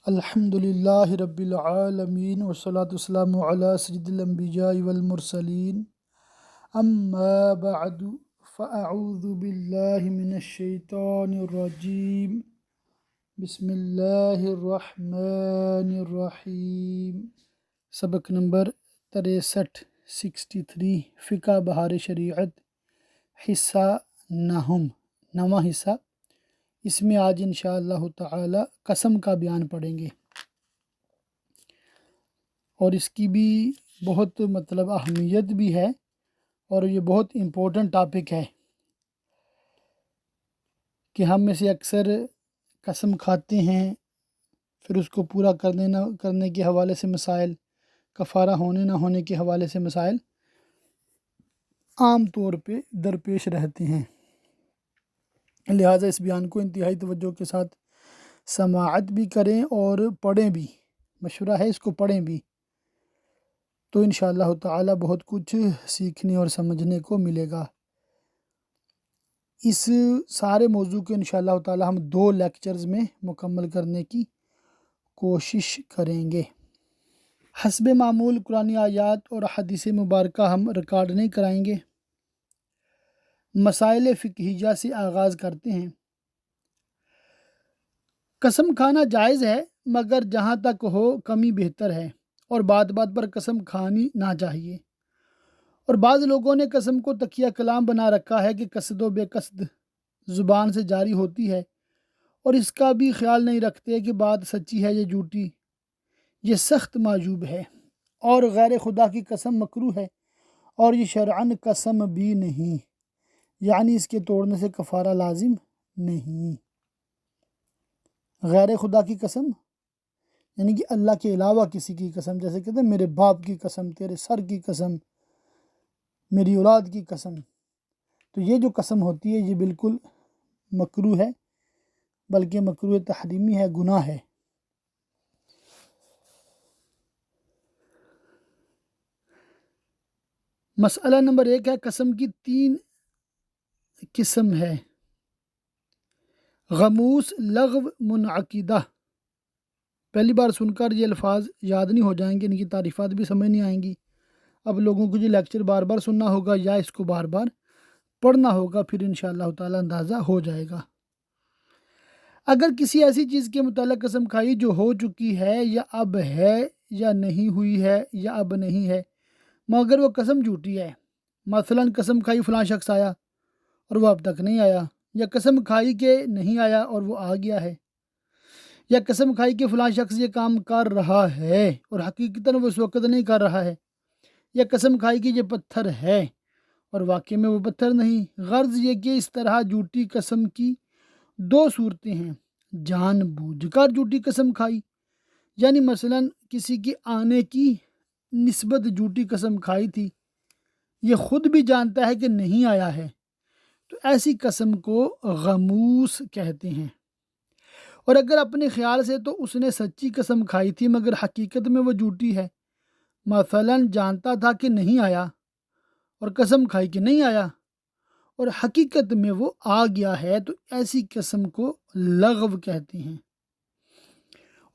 الحمد للہ رب العالمین والصلاة والسلام علی سید الانبیاء والمرسلین اما بعد فاعوذ باللہ من الشیطان الرجیم بسم اللہ الرحمن الرحیم۔ سبق نمبر 63 فقہ بہار شریعت حصہ نواں حصہ۔ اس میں آج انشاءاللہ تعالی قسم کا بیان پڑھیں گے، اور اس کی بھی بہت اہمیت بھی ہے، اور یہ بہت امپورٹنٹ ٹاپک ہے کہ ہم میں سے اکثر قسم کھاتے ہیں، پھر اس کو پورا کرنے نہ کرنے کے حوالے سے مسائل، کفارہ ہونے نہ ہونے کے حوالے سے مسائل عام طور پہ درپیش رہتے ہیں۔ لہٰذا اس بیان کو انتہائی توجہ کے ساتھ سماعت بھی کریں اور پڑھیں بھی، مشورہ ہے اس کو پڑھیں بھی، تو انشاءاللہ تعالی بہت کچھ سیکھنے اور سمجھنے کو ملے گا۔ اس سارے موضوع کو انشاءاللہ تعالی ہم 2 لیکچرز میں مکمل کرنے کی کوشش کریں گے۔ حسب معمول قرآنی آیات اور حدیث مبارکہ ہم ریکارڈ نہیں کرائیں گے، مسائل فقہیہ سے آغاز کرتے ہیں۔ قسم کھانا جائز ہے، مگر جہاں تک ہو کمی بہتر ہے، اور بات بات پر قسم کھانی نہ چاہیے۔ اور بعض لوگوں نے قسم کو تکیہ کلام بنا رکھا ہے کہ قصد و بے قصد زبان سے جاری ہوتی ہے، اور اس کا بھی خیال نہیں رکھتے کہ بات سچی ہے یا جھوٹی۔ یہ سخت معیوب ہے، اور غیر خدا کی قسم مکروہ ہے، اور یہ شرعاً قسم بھی نہیں، یعنی اس کے توڑنے سے کفارہ لازم نہیں۔ غیر خدا کی قسم یعنی کہ اللہ کے علاوہ کسی کی قسم، جیسے کہتے ہیں میرے باپ کی قسم، تیرے سر کی قسم، میری اولاد کی قسم، تو یہ جو قسم ہوتی ہے یہ بالکل مکروہ ہے، بلکہ مکروہ تحریمی ہے، گناہ ہے۔ مسئلہ نمبر 1 ہے، قسم کی 3 قسم ہے: غموس، لغو، منعقدہ۔ پہلی بار سن کر یہ الفاظ یاد نہیں ہو جائیں گے، ان کی تعریفات بھی سمجھ نہیں آئیں گی۔ اب لوگوں کو یہ لیکچر بار بار سننا ہوگا یا اس کو بار بار پڑھنا ہوگا، پھر انشاءاللہ تعالی اندازہ ہو جائے گا۔ اگر کسی ایسی چیز کے متعلق قسم کھائی جو ہو چکی ہے، یا اب ہے، یا نہیں ہوئی ہے، یا اب نہیں ہے، مگر وہ قسم جھوٹی ہے، مثلاً قسم کھائی فلاں شخص آیا اور وہ اب تک نہیں آیا، یا قسم کھائی کہ نہیں آیا اور وہ آ گیا ہے، یا قسم کھائی کہ فلاں شخص یہ کام کر رہا ہے اور حقیقتاً وہ اس وقت نہیں کر رہا ہے، یا قسم کھائی کہ یہ پتھر ہے اور واقعے میں وہ پتھر نہیں۔ غرض یہ کہ اس طرح جھوٹی قسم کی 2 صورتیں ہیں: جان بوجھ کر جھوٹی قسم کھائی، یعنی مثلاً کسی کی آنے کی نسبت جھوٹی قسم کھائی تھی، یہ خود بھی جانتا ہے کہ نہیں آیا ہے، تو ایسی قسم کو غموس کہتے ہیں۔ اور اگر اپنے خیال سے تو اس نے سچی قسم کھائی تھی، مگر حقیقت میں وہ جھوٹی ہے، مثلاً جانتا تھا کہ نہیں آیا اور قسم کھائی کہ نہیں آیا، اور حقیقت میں وہ آ گیا ہے، تو ایسی قسم کو لغو کہتے ہیں۔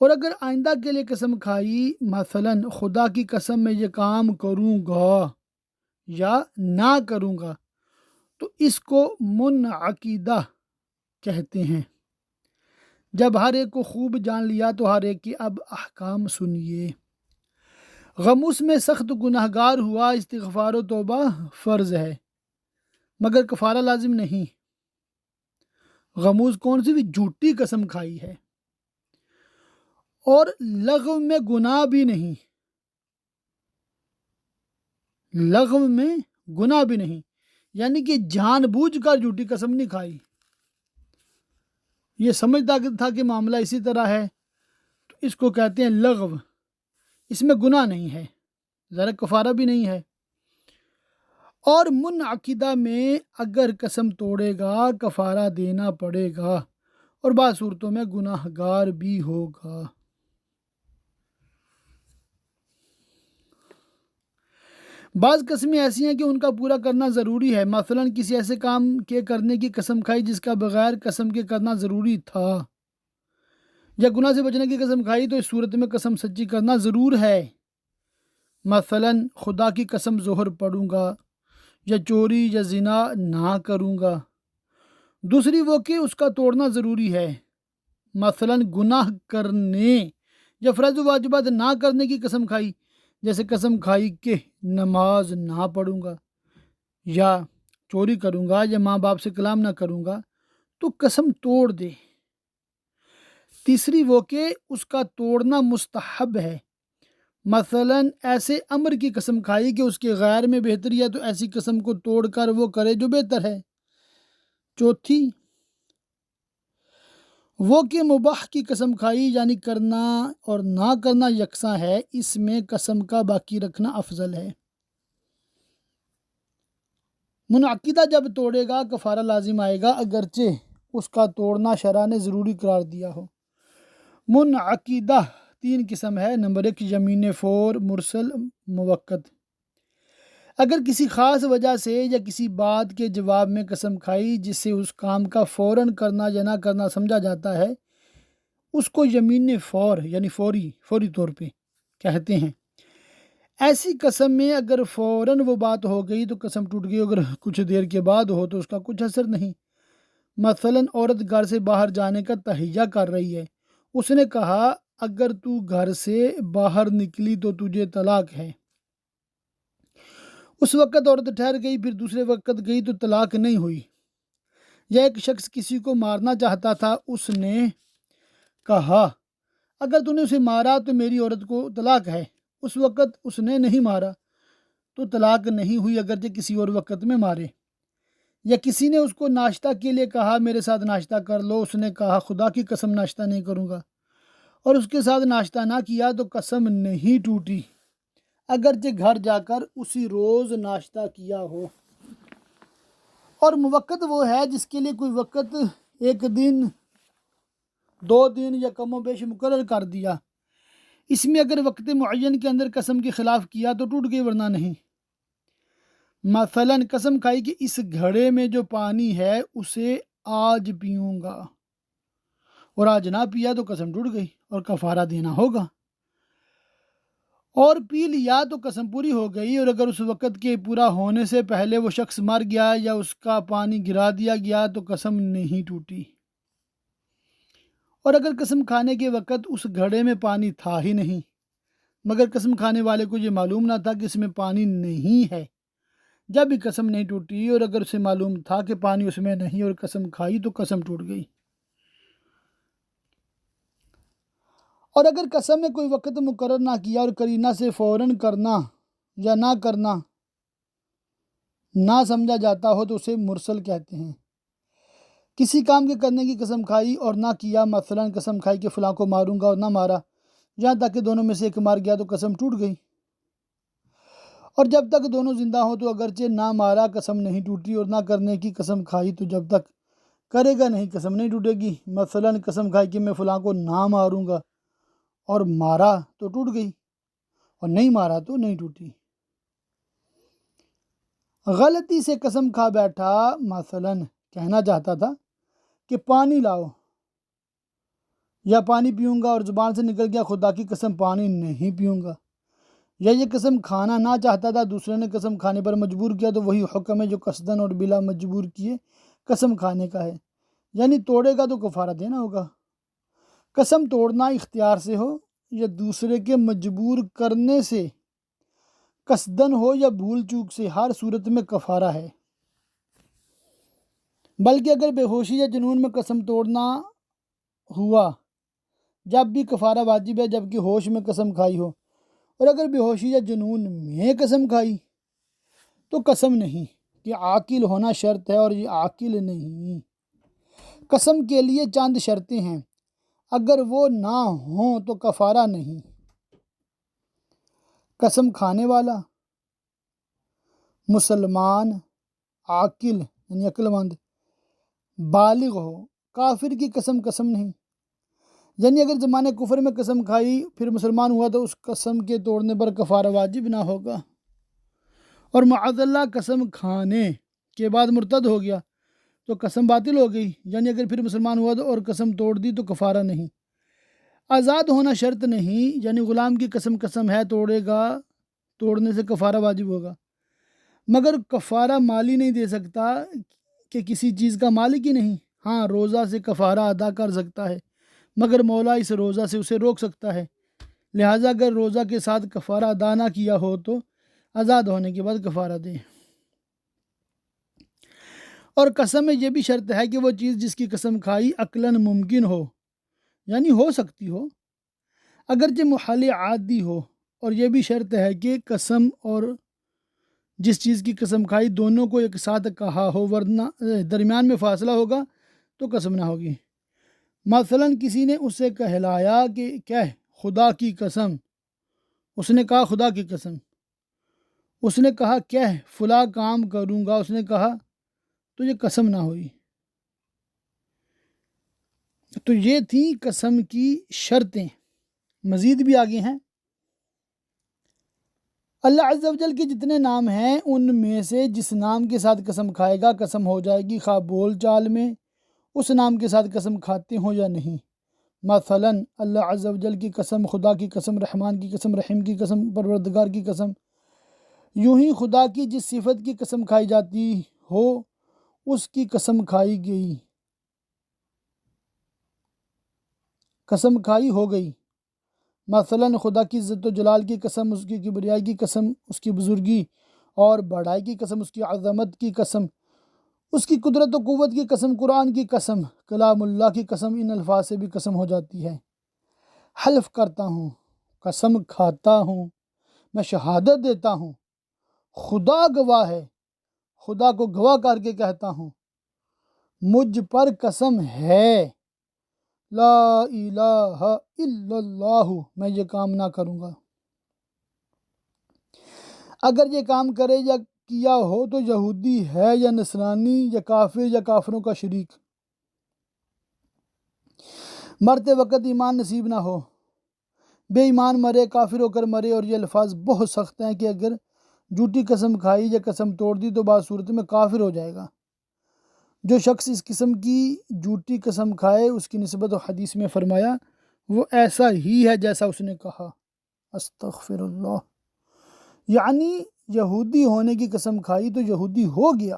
اور اگر آئندہ کے لیے قسم کھائی، مثلاً خدا کی قسم میں یہ کام کروں گا یا نہ کروں گا، تو اس کو منعقدہ کہتے ہیں۔ جب ہر ایک کو خوب جان لیا تو ہر ایک کی اب احکام سنیے۔ غموس میں سخت گناہگار ہوا، استغفار و توبہ فرض ہے، مگر کفارہ لازم نہیں۔ غموس کون سی بھی؟ جھوٹی قسم کھائی ہے، اور لغو میں گناہ بھی نہیں، لغو میں گناہ بھی نہیں، یعنی کہ جان بوجھ کر جھوٹی قسم نہیں کھائی، یہ سمجھتا تھا کہ معاملہ اسی طرح ہے، تو اس کو کہتے ہیں لغو، اس میں گناہ نہیں ہے، ذرا کفارہ بھی نہیں ہے۔ اور منعقدہ میں اگر قسم توڑے گا کفارہ دینا پڑے گا، اور بعض صورتوں میں گناہ گار بھی ہوگا۔ بعض قسمیں ایسی ہیں کہ ان کا پورا کرنا ضروری ہے، مثلاً کسی ایسے کام کے کرنے کی قسم کھائی جس کا بغیر قسم کے کرنا ضروری تھا، یا گناہ سے بچنے کی قسم کھائی تو اس صورت میں قسم سچی کرنا ضرور ہے، مثلا خدا کی قسم ظہر پڑھوں گا، یا چوری یا زنا نہ کروں گا۔ دوسری وہ کہ اس کا توڑنا ضروری ہے، مثلا گناہ کرنے یا فرض و واجبات نہ کرنے کی قسم کھائی، جیسے قسم کھائی کہ نماز نہ پڑھوں گا، یا چوری کروں گا، یا ماں باپ سے کلام نہ کروں گا، تو قسم توڑ دے۔ تیسری وہ کہ اس کا توڑنا مستحب ہے، مثلا ایسے امر کی قسم کھائی کہ اس کے غیر میں بہتری ہے تو ایسی قسم کو توڑ کر وہ کرے جو بہتر ہے۔ چوتھی وہ کہ مباح کی قسم کھائی، یعنی کرنا اور نہ کرنا یکساں ہے، اس میں قسم کا باقی رکھنا افضل ہے۔ منعقدہ جب توڑے گا کفارہ لازم آئے گا، اگرچہ اس کا توڑنا شرع نے ضروری قرار دیا ہو۔ منعقدہ 3 قسم ہے۔ نمبر 1 یمین فور، مرسل، موقت۔ اگر کسی خاص وجہ سے یا کسی بات کے جواب میں قسم کھائی جس سے اس کام کا فوراً کرنا یا نہ کرنا سمجھا جاتا ہے، اس کو یمین فور یعنی فوری طور پہ کہتے ہیں۔ ایسی قسم میں اگر فوراً وہ بات ہو گئی تو قسم ٹوٹ گئی، اگر کچھ دیر کے بعد ہو تو اس کا کچھ اثر نہیں۔ مثلاً عورت گھر سے باہر جانے کا تہیہ کر رہی ہے، اس نے کہا اگر تو گھر سے باہر نکلی تو تجھے طلاق ہے۔ اس وقت عورت ٹھہر گئی، پھر دوسرے وقت گئی تو طلاق نہیں ہوئی۔ یا ایک شخص کسی کو مارنا چاہتا تھا، اس نے کہا اگر تو نے اسے مارا تو میری عورت کو طلاق ہے۔ اس وقت اس نے نہیں مارا تو طلاق نہیں ہوئی، اگرچہ کسی اور وقت میں مارے۔ یا کسی نے اس کو ناشتہ کے لیے کہا میرے ساتھ ناشتہ کر لو، اس نے کہا خدا کی قسم ناشتہ نہیں کروں گا، اور اس کے ساتھ ناشتہ نہ کیا تو قسم نہیں ٹوٹی، اگرچہ گھر جا کر اسی روز ناشتہ کیا ہو۔ اور موقت وہ ہے جس کے لیے کوئی وقت 1 دن 2 دن یا کم و بیش مقرر کر دیا، اس میں اگر وقت معین کے اندر قسم کے خلاف کیا تو ٹوٹ گئی ورنہ نہیں۔ مثلا قسم کھائی کہ اس گھڑے میں جو پانی ہے اسے آج پیوں گا، اور آج نہ پیا تو قسم ٹوٹ گئی اور کفارہ دینا ہوگا۔ اور پی لیا تو قسم پوری ہو گئی، اور اگر اس وقت کے پورا ہونے سے پہلے وہ شخص مر گیا یا اس کا پانی گرا دیا گیا تو قسم نہیں ٹوٹی۔ اور اگر قسم کھانے کے وقت اس گھڑے میں پانی تھا ہی نہیں، مگر قسم کھانے والے کو یہ معلوم نہ تھا کہ اس میں پانی نہیں ہے، جب بھی قسم نہیں ٹوٹی۔ اور اگر اسے معلوم تھا کہ پانی اس میں نہیں اور قسم کھائی تو قسم ٹوٹ گئی۔ اور اگر قسم میں کوئی وقت مقرر نہ کیا اور قرینہ سے فوراً کرنا یا نہ کرنا نہ سمجھا جاتا ہو تو اسے مرسل کہتے ہیں۔ کسی کام کے کرنے کی قسم کھائی اور نہ کیا، مثلا قسم کھائی کہ فلاں کو ماروں گا اور نہ مارا، یہاں تک کہ دونوں میں سے ایک مار گیا تو قسم ٹوٹ گئی۔ اور جب تک دونوں زندہ ہوں تو اگرچہ نہ مارا قسم نہیں ٹوٹی، اور نہ کرنے کی قسم کھائی تو جب تک کرے گا نہیں قسم نہیں ٹوٹے گی۔ مثلا قسم کھائی کہ میں فلاں کو نہ ماروں گا اور مارا تو ٹوٹ گئی، اور نہیں مارا تو نہیں ٹوٹی۔ غلطی سے قسم کھا بیٹھا، مثلا کہنا چاہتا تھا کہ پانی لاؤ یا پانی پیوں گا، اور زبان سے نکل گیا خدا کی قسم پانی نہیں پیوں گا۔ یا یہ قسم کھانا نہ چاہتا تھا، دوسرے نے قسم کھانے پر مجبور کیا تو وہی حکم ہے جو قصدن اور بلا مجبور کیے قسم کھانے کا ہے، یعنی توڑے گا تو کفارہ دینا ہوگا۔ قسم توڑنا اختیار سے ہو یا دوسرے کے مجبور کرنے سے، قصدن ہو یا بھول چوک سے، ہر صورت میں کفارہ ہے۔ بلکہ اگر بے ہوشی یا جنون میں قسم توڑنا ہوا جب بھی کفارہ واجب ہے، جبکہ ہوش میں قسم کھائی ہو۔ اور اگر بے ہوشی یا جنون میں قسم کھائی تو قسم نہیں، کہ عاقل ہونا شرط ہے اور یہ عاقل نہیں۔ قسم کے لیے چند شرطیں ہیں، اگر وہ نہ ہوں تو کفارہ نہیں۔ قسم کھانے والا مسلمان، عاقل یعنی عقل مند، بالغ ہو۔ کافر کی قسم نہیں، یعنی اگر زمانے کفر میں قسم کھائی پھر مسلمان ہوا تو اس قسم کے توڑنے پر کفارہ واجب نہ ہوگا۔ اور معاذ اللہ قسم کھانے کے بعد مرتد ہو گیا تو قسم باطل ہو گئی، یعنی اگر پھر مسلمان ہوا تو اور قسم توڑ دی تو کفارہ نہیں۔ آزاد ہونا شرط نہیں، یعنی غلام کی قسم ہے توڑے گا، توڑنے سے کفارہ واجب ہوگا، مگر کفارہ مالی نہیں دے سکتا کہ کسی چیز کا مالک ہی نہیں۔ ہاں روزہ سے کفارہ ادا کر سکتا ہے، مگر مولا اس روزہ سے اسے روک سکتا ہے، لہٰذا اگر روزہ کے ساتھ کفارہ ادا نہ کیا ہو تو آزاد ہونے کے بعد کفارہ دے۔ اور قسم میں یہ بھی شرط ہے کہ وہ چیز جس کی قسم کھائی عقلاً ممکن ہو، یعنی ہو سکتی ہو، اگرچہ محال عادی ہو، اور یہ بھی شرط ہے کہ قسم اور جس چیز کی قسم کھائی دونوں کو ایک ساتھ کہا ہو، ورنہ درمیان میں فاصلہ ہوگا تو قسم نہ ہوگی۔ مثلاً کسی نے اسے کہلایا کہ کہہ خدا کی قسم، اس نے کہا خدا کی قسم، اس نے کہا کہہ فلاں کام کروں گا، اس نے کہا، تو یہ قسم نہ ہوئی۔ تو یہ تھی قسم کی شرطیں، مزید بھی آگے ہیں۔ اللہ عز و جل کے جتنے نام ہیں ان میں سے جس نام کے ساتھ قسم کھائے گا قسم ہو جائے گی، خواہ بول چال میں اس نام کے ساتھ قسم کھاتے ہوں یا نہیں۔ مثلاً اللہ عز و جل کی قسم، خدا کی قسم، رحمان کی قسم، رحیم کی قسم، پروردگار کی قسم، یوں ہی خدا کی جس صفت کی قسم کھائی جاتی ہو اس کی قسم کھائی گئی، قسم کھائی ہو گئی۔ مثلاً خدا کی عزت و جلال کی قسم، اس کی کبریائی کی قسم، اس کی بزرگی اور بڑائی کی قسم، اس کی عظمت کی قسم، اس کی قدرت و قوت کی قسم، قرآن کی قسم، کلام اللہ کی قسم، ان الفاظ سے بھی قسم ہو جاتی ہے۔ حلف کرتا ہوں، قسم کھاتا ہوں، میں شہادت دیتا ہوں، خدا گواہ ہے، خدا کو گواہ کر کے کہتا ہوں، مجھ پر قسم ہے، لا الہ الا اللہ، میں یہ کام نہ کروں گا۔ اگر یہ کام کرے یا کیا ہو تو یہودی ہے یا نصرانی یا کافر یا کافروں کا شریک، مرتے وقت ایمان نصیب نہ ہو، بے ایمان مرے، کافر ہو کر مرے، اور یہ الفاظ بہت سخت ہیں کہ اگر جھوٹی قسم کھائی یا قسم توڑ دی تو بعض صورت میں کافر ہو جائے گا۔ جو شخص اس قسم کی جھوٹی قسم کھائے اس کی نسبت و حدیث میں فرمایا وہ ایسا ہی ہے جیسا اس نے کہا۔ استغفر اللہ، یعنی یہودی ہونے کی قسم کھائی تو یہودی ہو گیا۔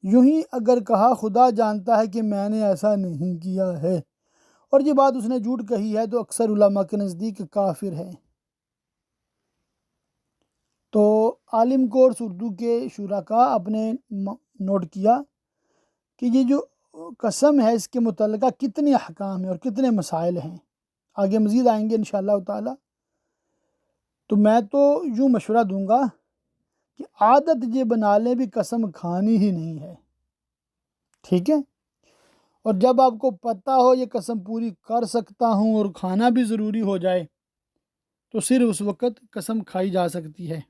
یوں ہی اگر کہا خدا جانتا ہے کہ میں نے ایسا نہیں کیا ہے، اور یہ بات اس نے جھوٹ کہی ہے، تو اکثر علماء کے نزدیک کافر ہے۔ تو عالم کورس اردو کے شرکاء اپنے نوٹ کیا کہ یہ جو قسم ہے اس کے متعلقہ کتنے احکام ہیں اور کتنے مسائل ہیں، آگے مزید آئیں گے انشاءاللہ تعالی۔ تو میں تو یوں مشورہ دوں گا کہ عادت یہ بنا لیں بھی قسم کھانی ہی نہیں ہے، ٹھیک ہے؟ اور جب آپ کو پتہ ہو یہ قسم پوری کر سکتا ہوں اور کھانا بھی ضروری ہو جائے تو صرف اس وقت قسم کھائی جا سکتی ہے۔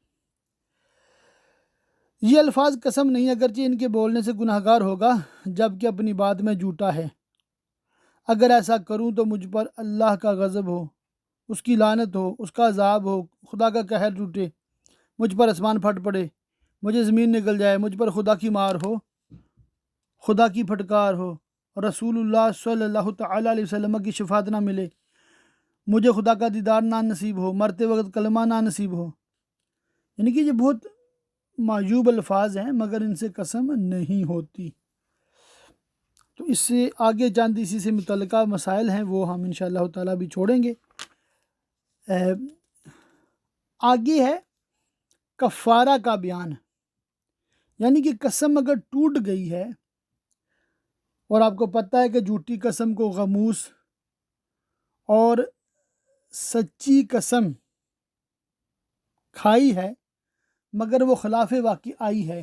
یہ الفاظ قسم نہیں، اگرچہ ان کے بولنے سے گناہگار ہوگا جبکہ اپنی بات میں جھوٹا ہے۔ اگر ایسا کروں تو مجھ پر اللہ کا غضب ہو، اس کی لعنت ہو، اس کا عذاب ہو، خدا کا قہر ٹوٹے، مجھ پر آسمان پھٹ پڑے، مجھے زمین نگل جائے، مجھ پر خدا کی مار ہو، خدا کی پھٹکار ہو، اور رسول اللہ صلی اللہ تعالیٰ علیہ وسلم کی شفاعت نہ ملے، مجھے خدا کا دیدار نہ نصیب ہو، مرتے وقت کلمہ نہ نصیب ہو۔ یعنی کہ یہ بہت معیوب الفاظ ہیں مگر ان سے قسم نہیں ہوتی۔ تو اس سے آگے چند اسی سے متعلقہ مسائل ہیں وہ ہم انشاءاللہ تعالیٰ بھی چھوڑیں گے۔ آگے ہے کفارہ کا بیان، یعنی کہ قسم اگر ٹوٹ گئی ہے اور آپ کو پتہ ہے کہ جھوٹی قسم کو غموس اور سچی قسم کھائی ہے مگر وہ خلاف واقع آئی ہے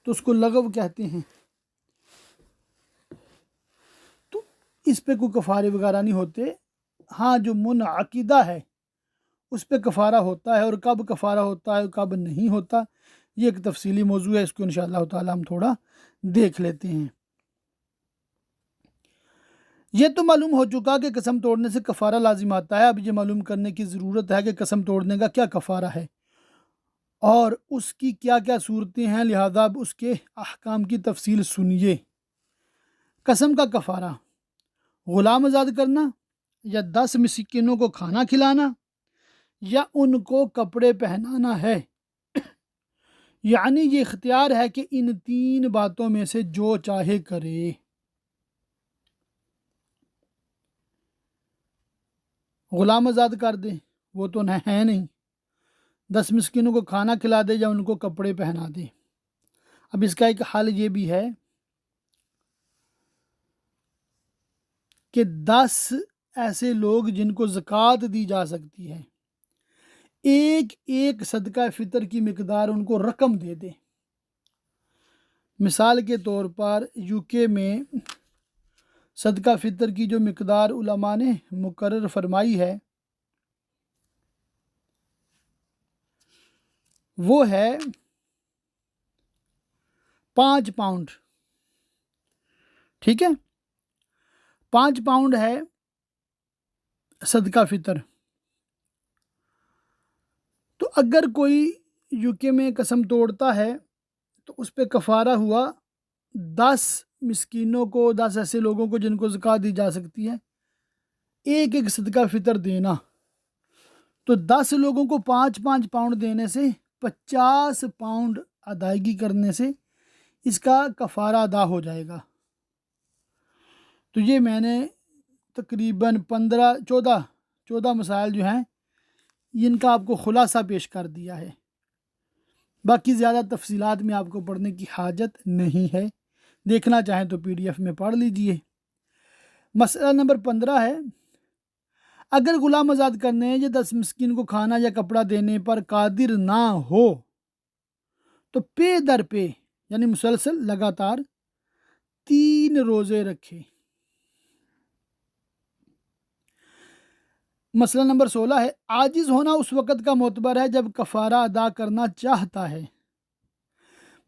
تو اس کو لغو کہتے ہیں، تو اس پہ کوئی کفارے وغیرہ نہیں ہوتے۔ ہاں جو منعقدہ ہے اس پہ کفارہ ہوتا ہے، اور کب کفارہ ہوتا ہے کب نہیں ہوتا یہ ایک تفصیلی موضوع ہے، اس کو انشاءاللہ تعالی ہم تھوڑا دیکھ لیتے ہیں۔ یہ تو معلوم ہو چکا کہ قسم توڑنے سے کفارہ لازم آتا ہے، اب یہ معلوم کرنے کی ضرورت ہے کہ قسم توڑنے کا کیا کفارہ ہے اور اس کی کیا کیا صورتیں ہیں، لہذا اب اس کے احکام کی تفصیل سنیے۔ قسم کا کفارہ: غلام آزاد کرنا، یا 10 مسکینوں کو کھانا کھلانا یا ان کو کپڑے پہنانا ہے، یعنی یہ اختیار ہے کہ ان 3 باتوں میں سے جو چاہے کرے۔ غلام آزاد کر دے، وہ تو ہے نہیں، 10 مسکینوں کو کھانا کھلا دے یا ان کو کپڑے پہنا دے۔ اب اس کا ایک حل یہ بھی ہے کہ 10 ایسے لوگ جن کو زکوٰۃ دی جا سکتی ہے، ایک ایک صدقہ فطر کی مقدار ان کو رقم دے دے۔ مثال کے طور پر یو کے میں صدقہ فطر کی جو مقدار علماء نے مقرر فرمائی ہے وہ ہے 5 پاؤنڈ، ٹھیک ہے، 5 پاؤنڈ ہے صدقہ فطر۔ تو اگر کوئی یو کے میں قسم توڑتا ہے تو اس پہ کفارہ ہوا 10 مسکینوں کو، 10 ایسے لوگوں کو جن کو زکوٰۃ دی جا سکتی ہے، ایک ایک صدقہ فطر دینا۔ تو 10 لوگوں کو 5 پاؤنڈ دینے سے 50 پاؤنڈ ادائیگی کرنے سے اس کا کفارہ ادا ہو جائے گا۔ تو یہ میں نے تقریباً 14 مسائل جو ہیں ان کا آپ کو خلاصہ پیش کر دیا ہے۔ باقی زیادہ تفصیلات میں آپ کو پڑھنے کی حاجت نہیں ہے، دیکھنا چاہیں تو PDF میں پڑھ لیجئے۔ مسئلہ نمبر 15 ہے، اگر غلام آزاد کرنے یا 10 مسکین کو کھانا یا کپڑا دینے پر قادر نہ ہو تو پے در پے یعنی مسلسل لگاتار 3 روزے رکھے۔ مسئلہ نمبر 16 ہے، عاجز ہونا اس وقت کا معتبر ہے جب کفارہ ادا کرنا چاہتا ہے۔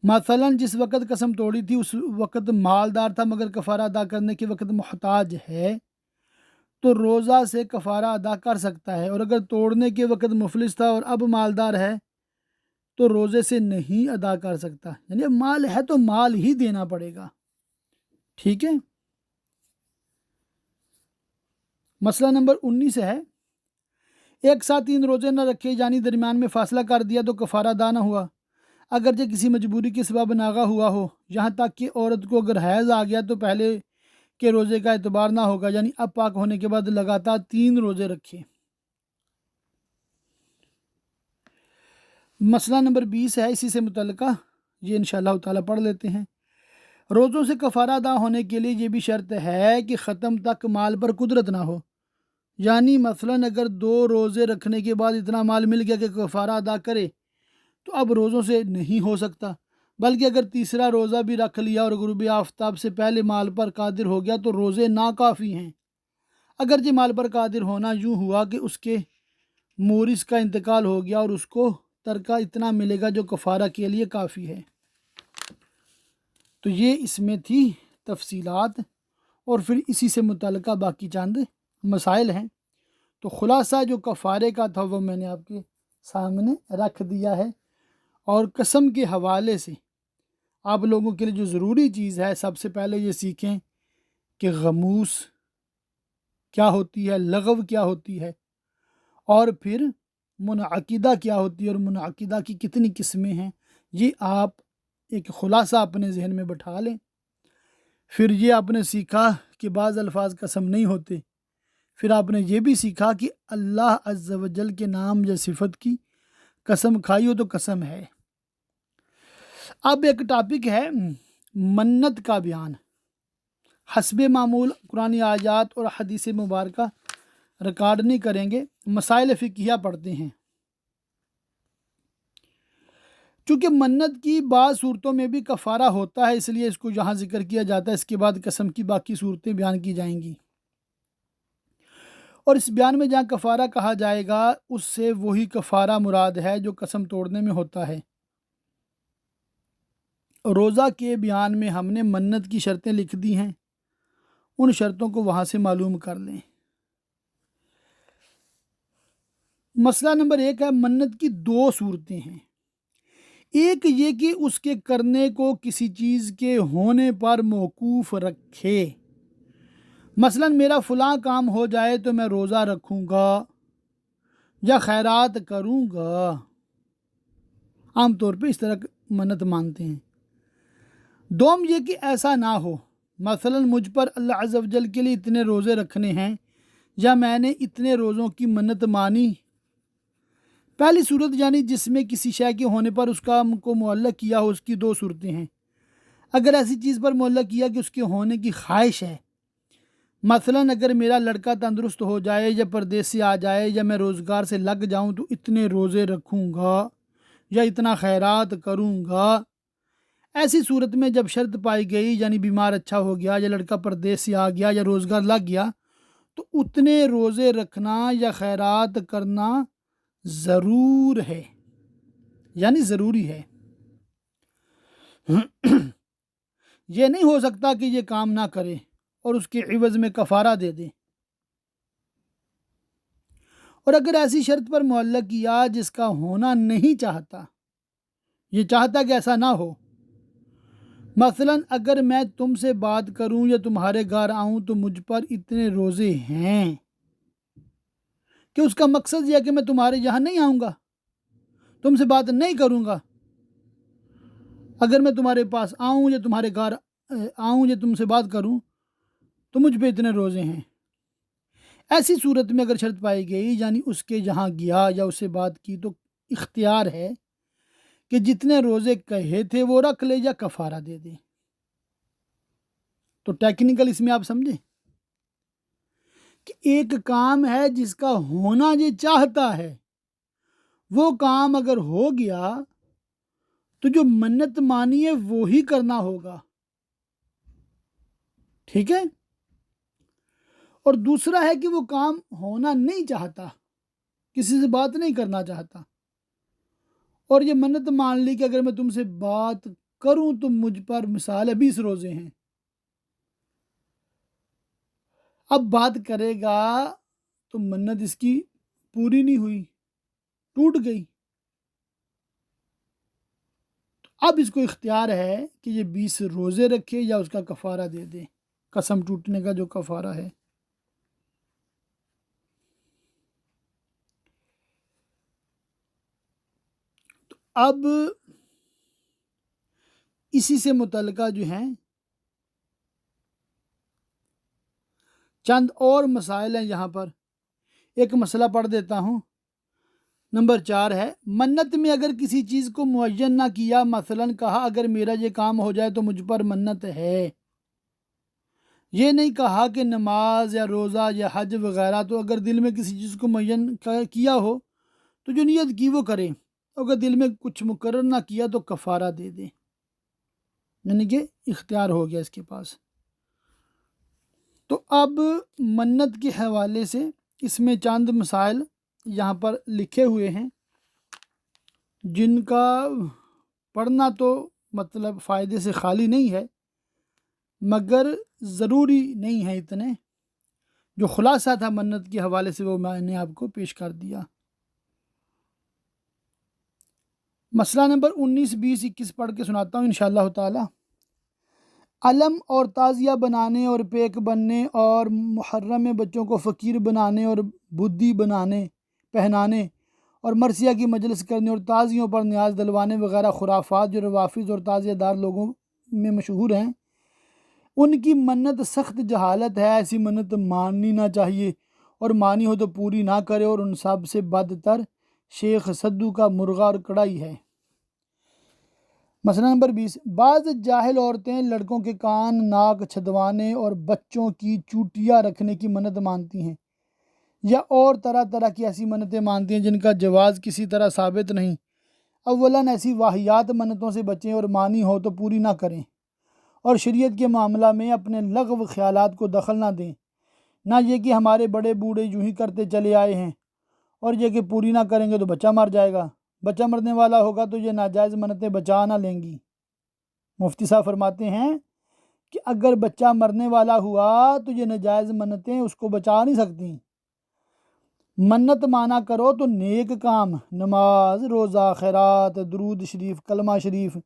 مثلا جس وقت قسم توڑی تھی اس وقت مالدار تھا مگر کفارہ ادا کرنے کے وقت محتاج ہے تو روزہ سے کفارہ ادا کر سکتا ہے، اور اگر توڑنے کے وقت مفلس تھا اور اب مالدار ہے تو روزے سے نہیں ادا کر سکتا، یعنی اب مال ہے تو مال ہی دینا پڑے گا، ٹھیک ہے۔ مسئلہ نمبر 19 ہے، ایک ساتھ 3 روزے نہ رکھے یعنی درمیان میں فاصلہ کر دیا تو کفارہ ادا نہ ہوا، اگرچہ کسی مجبوری کے سبب ناغہ ہوا ہو، یہاں تک کہ عورت کو اگر حیض آ گیا تو پہلے کے روزے کا اعتبار نہ ہوگا، یعنی اب پاک ہونے کے بعد لگاتار 3 روزے رکھے۔ مسئلہ نمبر 20 ہے اسی سے متعلقہ، یہ انشاءاللہ تعالیٰ پڑھ لیتے ہیں۔ روزوں سے کفارہ ادا ہونے کے لیے یہ بھی شرط ہے کہ ختم تک مال پر قدرت نہ ہو، یعنی مثلاً اگر 2 روزے رکھنے کے بعد اتنا مال مل گیا کہ کفارہ ادا کرے تو اب روزوں سے نہیں ہو سکتا، بلکہ اگر تیسرا روزہ بھی رکھ لیا اور غروب آفتاب سے پہلے مال پر قادر ہو گیا تو روزے ناکافی ہیں، اگرچہ مال پر قادر ہونا یوں ہوا کہ اس کے مورث کا انتقال ہو گیا اور اس کو ترکہ اتنا ملے گا جو کفارہ کے لیے کافی ہے۔ تو یہ اس میں تھی تفصیلات، اور پھر اسی سے متعلقہ باقی چند مسائل ہیں۔ تو خلاصہ جو کفارے کا تھا وہ میں نے آپ کے سامنے رکھ دیا ہے، اور قسم کے حوالے سے آپ لوگوں کے لیے جو ضروری چیز ہے، سب سے پہلے یہ سیکھیں کہ غموس کیا ہوتی ہے، لغو کیا ہوتی ہے، اور پھر منعقدہ کیا ہوتی ہے اور منعقدہ کی کتنی قسمیں ہیں، یہ آپ ایک خلاصہ اپنے ذہن میں بٹھا لیں۔ پھر یہ آپ نے سیکھا کہ بعض الفاظ قسم نہیں ہوتے، پھر آپ نے یہ بھی سیکھا کہ اللہ عز و جل کے نام یا صفت کی قسم کھائی ہو تو قسم ہے۔ اب ایک ٹاپک ہے منت کا بیان، حسب معمول قرآنی آیات اور حدیث مبارکہ ریکارڈ نہیں کریں گے، مسائل فقہیہ پڑھتے ہیں۔ چونکہ منت کی بعض صورتوں میں بھی کفارہ ہوتا ہے اس لیے اس کو یہاں ذکر کیا جاتا ہے، اس کے بعد قسم کی باقی صورتیں بیان کی جائیں گی، اور اس بیان میں جہاں کفارہ کہا جائے گا اس سے وہی کفارہ مراد ہے جو قسم توڑنے میں ہوتا ہے۔ روزہ کے بیان میں ہم نے منت کی شرطیں لکھ دی ہیں، ان شرطوں کو وہاں سے معلوم کر لیں۔ مسئلہ نمبر 1 ہے، منت کی 2 صورتیں ہیں، ایک یہ کہ اس کے کرنے کو کسی چیز کے ہونے پر موقوف رکھے، مثلا میرا فلاں کام ہو جائے تو میں روزہ رکھوں گا یا خیرات کروں گا، عام طور پہ اس طرح منت مانتے ہیں۔ دوم یہ کہ ایسا نہ ہو، مثلا مجھ پر اللہ عز و جل کے لیے اتنے روزے رکھنے ہیں یا میں نے اتنے روزوں کی منت مانی۔ پہلی صورت یعنی جس میں کسی شے کے ہونے پر اس کام کو معلق کیا ہو، اس کی دو صورتیں ہیں۔ اگر ایسی چیز پر معلق کیا کہ اس کے ہونے کی خواہش ہے، مثلا اگر میرا لڑکا تندرست ہو جائے یا پردیس سے آ جائے یا میں روزگار سے لگ جاؤں تو اتنے روزے رکھوں گا یا اتنا خیرات کروں گا۔ ایسی صورت میں جب شرط پائی گئی، یعنی بیمار اچھا ہو گیا یا لڑکا پردیس سے آ گیا یا روزگار لگ گیا، تو اتنے روزے رکھنا یا خیرات کرنا ضرور ہے، یعنی ضروری ہے۔ یہ نہیں ہو سکتا کہ یہ کام نہ کرے اور اس کے عوض میں کفارہ دے دے۔ اور اگر ایسی شرط پر معلق کیا جس کا ہونا نہیں چاہتا، یہ چاہتا کہ ایسا نہ ہو، مثلا اگر میں تم سے بات کروں یا تمہارے گھر آؤں تو مجھ پر اتنے روزے ہیں، کہ اس کا مقصد یہ ہے کہ میں تمہارے یہاں نہیں آؤں گا، تم سے بات نہیں کروں گا۔ اگر میں تمہارے پاس آؤں یا تمہارے گھر آؤں یا تم سے بات کروں تو مجھ پہ اتنے روزے ہیں۔ ایسی صورت میں اگر شرط پائی گئی، یعنی اس کے یہاں گیا یا اس سے بات کی، تو اختیار ہے کہ جتنے روزے کہے تھے وہ رکھ لے یا کفارہ دے دے۔ تو ٹیکنیکل اس میں آپ سمجھیں کہ ایک کام ہے جس کا ہونا یہ چاہتا ہے، وہ کام اگر ہو گیا تو جو منت مانی ہے وہی کرنا ہوگا، ٹھیک ہے؟ اور دوسرا ہے کہ وہ کام ہونا نہیں چاہتا، کسی سے بات نہیں کرنا چاہتا، اور یہ منت مان لی کہ اگر میں تم سے بات کروں تو مجھ پر مثال 20 روزے ہیں۔ اب بات کرے گا تو منت اس کی پوری نہیں ہوئی، ٹوٹ گئی، تو اب اس کو اختیار ہے کہ یہ 20 روزے رکھے یا اس کا کفارہ دے دے، قسم ٹوٹنے کا جو کفارہ ہے۔ تو اب اسی سے متعلقہ جو ہیں چند اور مسائل ہیں، یہاں پر ایک مسئلہ پڑھ دیتا ہوں۔ نمبر 4 ہے، منت میں اگر کسی چیز کو معین نہ کیا، مثلا کہا اگر میرا یہ کام ہو جائے تو مجھ پر منت ہے، یہ نہیں کہا کہ نماز یا روزہ یا حج وغیرہ، تو اگر دل میں کسی چیز کو معین کیا ہو تو جو نیت کی وہ کرے، اگر دل میں کچھ مقرر نہ کیا تو کفارہ دے دے، یعنی کہ اختیار ہو گیا اس کے پاس۔ تو اب منت کے حوالے سے اس میں چند مسائل یہاں پر لکھے ہوئے ہیں جن کا پڑھنا تو مطلب فائدے سے خالی نہیں ہے، مگر ضروری نہیں ہے اتنے۔ جو خلاصہ تھا منت کے حوالے سے وہ میں نے آپ کو پیش کر دیا۔ مسئلہ نمبر 19، 20، 21 پڑھ کے سناتا ہوں انشاءاللہ تعالی۔ علم اور تعزیہ بنانے اور پیک بننے اور محرم میں بچوں کو فقیر بنانے اور بدھی بنانے پہنانے اور مرثیہ کی مجلس کرنے اور تعزیوں پر نیاز دلوانے وغیرہ خرافات جو روافظ اور تعزیہ دار لوگوں میں مشہور ہیں، ان کی منت سخت جہالت ہے، ایسی منت ماننی نہ چاہیے، اور مانی ہو تو پوری نہ کرے، اور ان سب سے بدتر شیخ سدو کا مرغہ اور کڑائی ہے۔ مسئلہ نمبر 20، بعض جاہل عورتیں لڑکوں کے کان ناک چھدوانے اور بچوں کی چوٹیاں رکھنے کی منت مانتی ہیں، یا اور طرح طرح کی ایسی منتیں مانتی ہیں جن کا جواز کسی طرح ثابت نہیں۔ اولاً ایسی واہیات منتوں سے بچیں اور مانی ہو تو پوری نہ کریں، اور شریعت کے معاملہ میں اپنے لغو خیالات کو دخل نہ دیں، نہ یہ کہ ہمارے بڑے بوڑھے یوں ہی کرتے چلے آئے ہیں، اور یہ کہ پوری نہ کریں گے تو بچہ مر جائے گا، بچہ مرنے والا ہوگا تو یہ ناجائز منتیں بچا نہ لیں گی۔ مفتی صاحب فرماتے ہیں کہ اگر بچہ مرنے والا ہوا تو یہ ناجائز منتیں اس کو بچا نہیں سکتی۔ منت مانا کرو تو نیک کام، نماز، روزہ، خیرات، درود شریف، کلمہ شریف،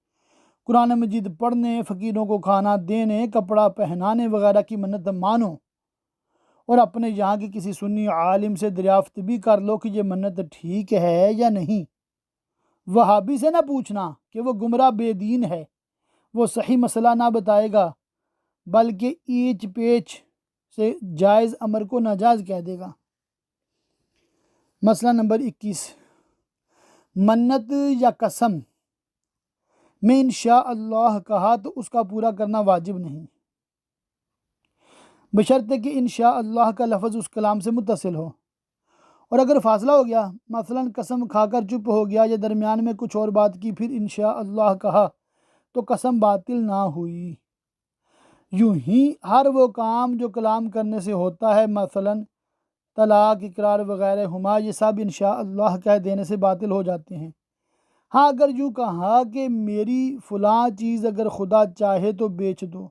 قرآن مجید پڑھنے، فقیروں کو کھانا دینے، کپڑا پہنانے وغیرہ کی منت مانو۔ اور اپنے یہاں کے کسی سنی عالم سے دریافت بھی کر لو کہ یہ منت ٹھیک ہے یا نہیں۔ وہابی سے نہ پوچھنا کہ وہ گمراہ بے دین ہے، وہ صحیح مسئلہ نہ بتائے گا بلکہ ایچ پیچ سے جائز امر کو ناجائز کہہ دے گا۔ مسئلہ نمبر 21، منت یا قسم میں انشاء اللہ کہا تو اس کا پورا کرنا واجب نہیں، بشرطے کہ انشاء اللہ کا لفظ اس کلام سے متصل ہو، اور اگر فاصلہ ہو گیا، مثلا قسم کھا کر چپ ہو گیا یا درمیان میں کچھ اور بات کی پھر انشاء اللہ کہا تو قسم باطل نہ ہوئی۔ یوں ہی ہر وہ کام جو کلام کرنے سے ہوتا ہے، مثلا طلاق، اقرار وغیرہ ہما، یہ سب انشاء اللہ کہہ دینے سے باطل ہو جاتے ہیں۔ ہاں اگر یوں کہا کہ میری فلاں چیز اگر خدا چاہے تو بیچ دو،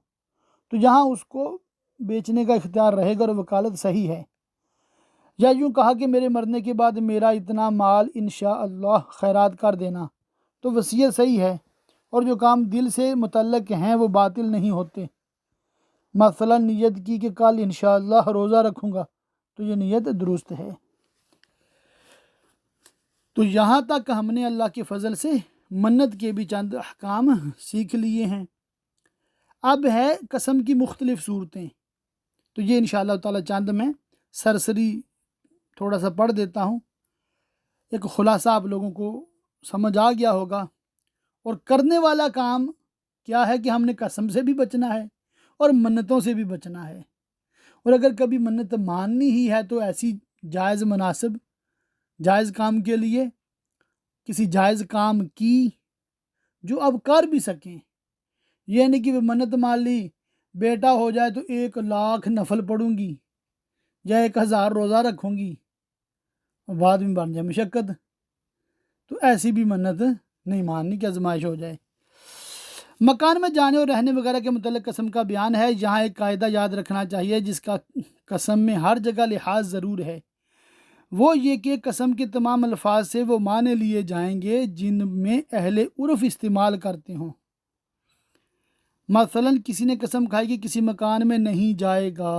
تو یہاں اس کو بیچنے کا اختیار رہے گا اور وکالت صحیح ہے۔ یا یوں کہا کہ میرے مرنے کے بعد میرا اتنا مال انشاء اللہ خیرات کر دینا، تو وصیت صحیح ہے، اور جو کام دل سے متعلق ہیں وہ باطل نہیں ہوتے۔ مثلا نیت کی کہ کل انشاءاللہ روزہ رکھوں گا، تو یہ نیت درست ہے۔ تو یہاں تک ہم نے اللہ کے فضل سے منت کے بھی چند احکام سیکھ لیے ہیں۔ اب ہے قسم کی مختلف صورتیں، تو یہ انشاءاللہ تعالی چند میں سرسری تھوڑا سا پڑھ دیتا ہوں۔ ایک خلاصہ آپ لوگوں کو سمجھ آ گیا ہوگا۔ اور کرنے والا کام کیا ہے کہ ہم نے قسم سے بھی بچنا ہے اور منتوں سے بھی بچنا ہے، اور اگر کبھی منت ماننی ہی ہے تو ایسی جائز مناسب جائز کام کے لیے کسی جائز کام کی جو اب کر بھی سکیں۔ یہ نہیں کہ وہ منت مان لی بیٹا ہو جائے تو 1,00,000 نفل پڑھوں گی یا 1,000 روزہ رکھوں گی، بعد میں بن جائے مشقت، تو ایسی بھی منت نہیں ماننی کہ آزمائش ہو جائے۔ مکان میں جانے اور رہنے وغیرہ کے متعلق قسم کا بیان ہے۔ یہاں ایک قاعدہ یاد رکھنا چاہیے جس کا قسم میں ہر جگہ لحاظ ضرور ہے، وہ یہ کہ قسم کے تمام الفاظ سے وہ معنی لیے جائیں گے جن میں اہل عرف استعمال کرتے ہوں۔ مثلا کسی نے قسم کھائی کہ کسی مکان میں نہیں جائے گا،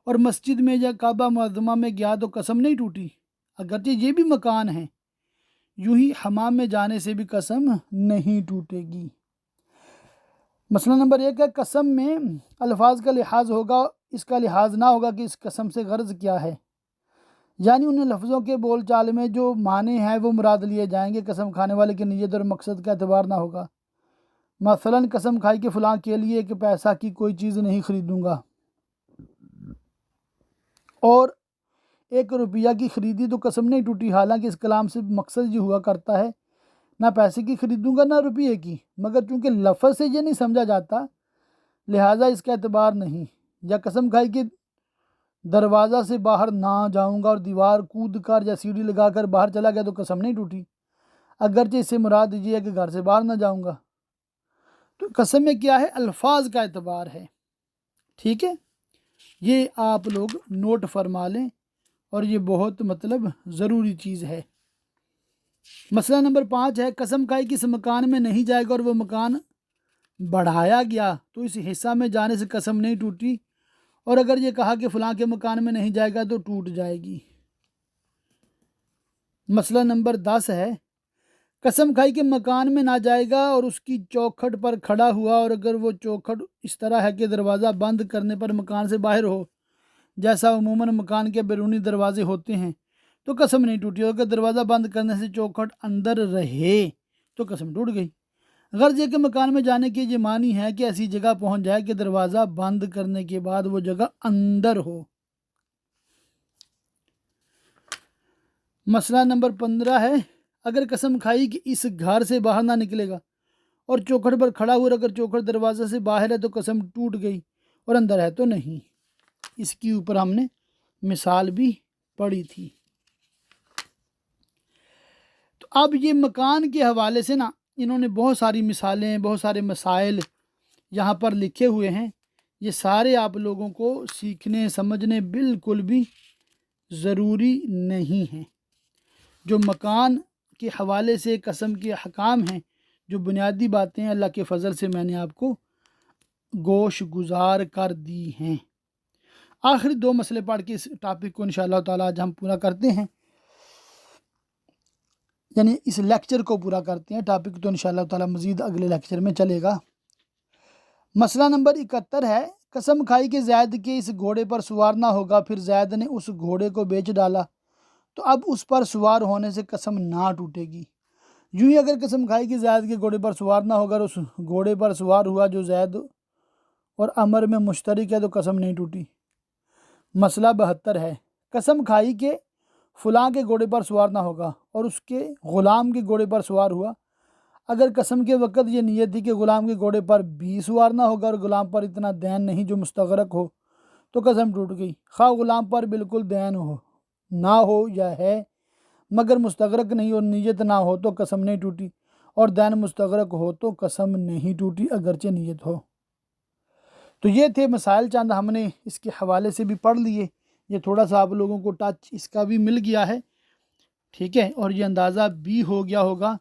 اور مسجد میں یا کعبہ معظمہ میں گیا تو قسم نہیں ٹوٹی، اگرچہ یہ بھی مکان ہے۔ یوں ہی حمام میں جانے سے بھی قسم نہیں ٹوٹے گی۔ مسئلہ نمبر 1 ہے قسم میں الفاظ کا لحاظ ہوگا، اس کا لحاظ نہ ہوگا کہ اس قسم سے غرض کیا ہے، یعنی ان لفظوں کے بول چال میں جو معنی ہیں وہ مراد لیے جائیں گے، قسم کھانے والے کی نیت اور مقصد کا اعتبار نہ ہوگا۔ مثلا قسم کھائی کہ فلاں کے لیے ایک پیسہ کی کوئی چیز نہیں خریدوں گا، اور 1 روپیہ کی خریدی تو قسم نہیں ٹوٹی، حالانکہ اس کلام سے مقصد یہ ہوا کرتا ہے نہ پیسے کی خریدوں گا نہ روپیے کی، مگر چونکہ لفظ سے یہ نہیں سمجھا جاتا لہٰذا اس کا اعتبار نہیں۔ یا قسم کھائی کہ دروازہ سے باہر نہ جاؤں گا اور دیوار کود کر یا سیڑھی لگا کر باہر چلا گیا تو قسم نہیں ٹوٹی، اگرچہ اس سے مراد یہ ہے کہ گھر سے باہر نہ جاؤں گا۔ تو قسم میں کیا ہے؟ الفاظ کا اعتبار ہے، ٹھیک ہے؟ یہ آپ لوگ نوٹ فرما لیں، اور یہ بہت ضروری چیز ہے۔ مسئلہ نمبر 5 ہے قسم کھائی کہ اس مکان میں نہیں جائے گا اور وہ مکان بڑھایا گیا تو اس حصہ میں جانے سے قسم نہیں ٹوٹی، اور اگر یہ کہا کہ فلاں کے مکان میں نہیں جائے گا تو ٹوٹ جائے گی۔ مسئلہ نمبر 10 ہے قسم کھائی کہ مکان میں نہ جائے گا اور اس کی چوکھٹ پر کھڑا ہوا، اور اگر وہ چوکھٹ اس طرح ہے کہ دروازہ بند کرنے پر مکان سے باہر ہو، جیسا عموماً مکان کے بیرونی دروازے ہوتے ہیں، تو قسم نہیں ٹوٹی، اور اگر دروازہ بند کرنے سے چوکھٹ اندر رہے تو قسم ٹوٹ گئی۔ غرض یہ کہ مکان میں جانے کی یہ معنی ہے کہ ایسی جگہ پہنچ جائے کہ دروازہ بند کرنے کے بعد وہ جگہ اندر ہو۔ مسئلہ نمبر 15 ہے اگر قسم کھائی کہ اس گھر سے باہر نہ نکلے گا اور چوکھٹ پر کھڑا ہوا، اور اگر چوکھٹ دروازے سے باہر ہے تو قسم ٹوٹ گئی، اور اندر ہے تو نہیں۔ اس کے اوپر ہم نے مثال بھی پڑھی تھی۔ تو اب یہ مکان کے حوالے سے نا انہوں نے بہت ساری مثالیں، بہت سارے مسائل یہاں پر لکھے ہوئے ہیں، یہ سارے آپ لوگوں کو سیکھنے سمجھنے بالکل بھی ضروری نہیں ہیں۔ جو مکان کے حوالے سے قسم کے احکام ہیں، جو بنیادی باتیں اللہ کے فضل سے میں نے آپ کو گوش گزار کر دی ہیں۔ آخری 2 مسئلے پڑھ کے اس ٹاپک کو انشاءاللہ تعالیٰ آج ہم پورا کرتے ہیں، یعنی اس لیکچر کو پورا کرتے ہیں۔ ٹاپک تو انشاءاللہ تعالیٰ مزید اگلے لیکچر میں چلے گا۔ مسئلہ نمبر 71 ہے، قسم کھائی کہ زید کے اس گھوڑے پر سوار نہ ہوگا، پھر زید نے اس گھوڑے کو بیچ ڈالا تو اب اس پر سوار ہونے سے قسم نہ ٹوٹے گی۔ یوں ہی اگر قسم کھائی کہ زید کے گھوڑے پر سوار نہ ہوگا اور اس گھوڑے پر سوار ہوا جو زید اور عمر میں مشترک ہے تو قسم نہیں ٹوٹی۔ مسئلہ 72 ہے، قسم کھائی کہ فلاں کے گھوڑے پر سوار نہ ہوگا اور اس کے غلام کے گھوڑے پر سوار ہوا، اگر قسم کے وقت یہ نیت تھی کہ غلام کے گھوڑے پر بھی سوار نہ ہوگا اور غلام پر اتنا دین نہیں جو مستغرق ہو تو قسم ٹوٹ گئی۔ خواہ غلام پر بالکل دین ہو نہ ہو یا ہے مگر مستغرق نہیں اور نیت نہ ہو تو قسم نہیں ٹوٹی، اور دین مستغرق ہو تو قسم نہیں ٹوٹی اگرچہ نیت ہو۔ تو یہ تھے مسائل، چند ہم نے اس کے حوالے سے بھی پڑھ لیے، یہ تھوڑا سا آپ لوگوں کو ٹچ اس کا بھی مل گیا ہے، ٹھیک ہے، اور یہ اندازہ بھی ہو گیا ہوگا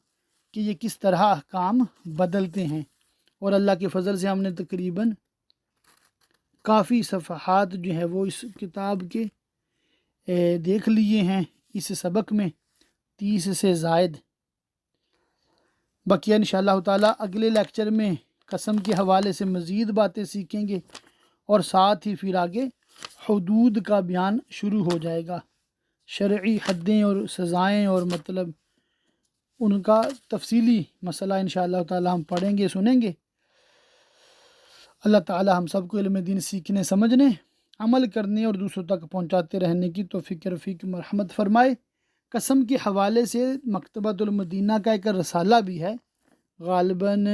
کہ یہ کس طرح احکام بدلتے ہیں۔ اور اللہ کے فضل سے ہم نے تقریباً کافی صفحات جو ہے وہ اس کتاب کے دیکھ لیے ہیں اس سبق میں، 30 سے زائد۔ باقی انشاءاللہ تعالیٰ اگلے لیکچر میں قسم کے حوالے سے مزید باتیں سیکھیں گے، اور ساتھ ہی پھر آگے حدود کا بیان شروع ہو جائے گا، شرعی حدیں اور سزائیں اور مطلب ان کا تفصیلی مسئلہ انشاءاللہ تعالیٰ ہم پڑھیں گے، سنیں گے۔ اللہ تعالیٰ ہم سب کو علم دین سیکھنے، سمجھنے، عمل کرنے اور دوسروں تک پہنچاتے رہنے کی توفیق رفیق مرحمت فرمائے۔ قسم کے حوالے سے مکتبۃ المدینہ کا ایک رسالہ بھی ہے، غالباً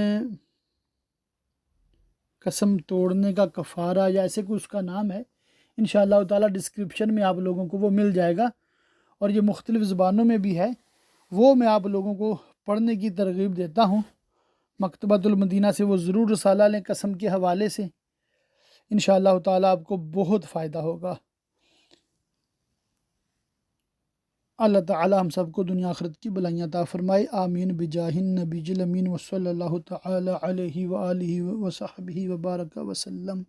قسم توڑنے کا کفارہ یا ایسے کوئی اس کا نام ہے، انشاءاللہ تعالیٰ ڈسکرپشن میں آپ لوگوں کو وہ مل جائے گا، اور یہ مختلف زبانوں میں بھی ہے، وہ میں آپ لوگوں کو پڑھنے کی ترغیب دیتا ہوں۔ مکتبۃ المدینہ سے وہ ضرور رسالہ لیں قسم کے حوالے سے، انشاءاللہ تعالیٰ آپ کو بہت فائدہ ہوگا۔ اللہ تعالیٰ ہم سب کو دنیا آخرت کی بلائیاں عطا فرمائے، آمین بجاہ النبی الامین وصلی اللہ تعالیٰ علیہ وآلہ وصحبہ وبارک وسلم۔